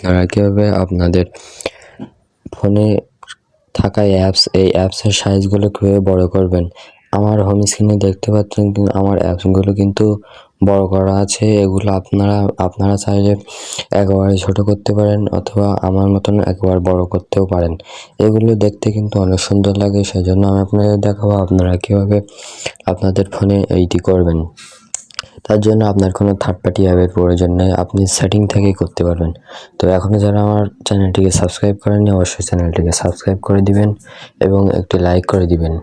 আপনারা কীভাবে আপনাদের ফোনে থাকা এই অ্যাপসের সাইজগুলো কীভাবে বড় করবেন। আমার হোম স্ক্রিনে দেখতে পাচ্ছেন কিন্তু আমার অ্যাপসগুলো কিন্তু বড় করা আছে। এগুলো আপনারা চাইলে একেবারে ছোট করতে পারেন অথবা আমার মতন একেবারে বড় করতেও পারেন। এগুলো দেখতে কিন্তু অনেক সুন্দর লাগে, সেজন্য আমি আপনাদের দেখাবো আপনারা কীভাবে আপনাদের ফোনে এইটি করবেন। তার জন্য আপনার কোনো থার্ড পার্টি অ্যাপের প্রয়োজন নেই, আপনি সেটিং থেকেই করতে পারবেন। তো এখনও যারা আমার চ্যানেলটিকে সাবস্ক্রাইব করেননি অবশ্যই চ্যানেলটিকে সাবস্ক্রাইব করে দিবেন এবং একটি লাইক করে দিবেন।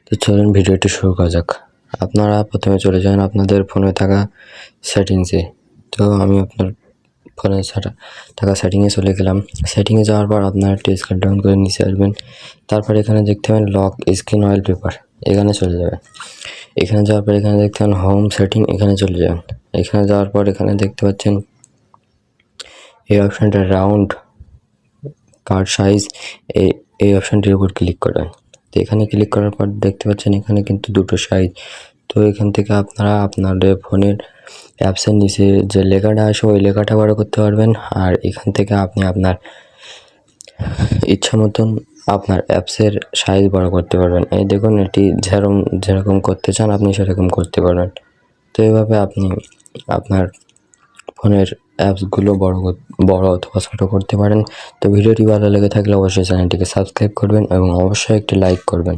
তো চলুন ভিডিওটি শুরু করা যাক। আপনারা প্রথমে চলে যান আপনাদের ফোনে থাকা সেটিংসে। তো আমি আপনার ফোনে থাকা সেটিংয়ে চলে গেলাম। সেটিংয়ে যাওয়ার পর আপনারা একটি স্ক্রিন ডাউন করে নিচে আসবেন। তারপর এখানে দেখতে পাবেন লক স্ক্রিন ওয়ালপেপার, এখানে চলে যাবেন। এখানে যাওয়ার পর এখানে দেখতে পাবেন হোম সেটিং, এখানে চলে যাবেন। এখানে যাওয়ার পর এখানে দেখতে পাচ্ছেন এই অপশানটা রাউন্ড কার্ড সাইজ, এই অপশানটির উপর ক্লিক করবেন। তো এখানে ক্লিক করার পর দেখতে পাচ্ছেন এখানে কিন্তু দুটো সাইজ। তো এখান থেকে আপনারা আপনাদের ফোনের অ্যাপসের নিচে যে লেখাটা আসে ওই লেখাটা বড় করতে পারবেন, আর এখান থেকে আপনি আপনার ইচ্ছা মতন আপনার অ্যাপসের সাইজ বড় করতে পারবেন। এই দেখুন, এটি যেরকম করতে চান আপনি সেরকম করতে পারবেন। তো এইভাবে আপনি আপনার ফোনের অ্যাপসগুলো বড় অথবা ছোটো করতে পারেন। তো ভিডিওটি ভালো লেগে থাকলে অবশ্যই চ্যানেলটিকে সাবস্ক্রাইব করবেন এবং অবশ্যই একটি লাইক করবেন।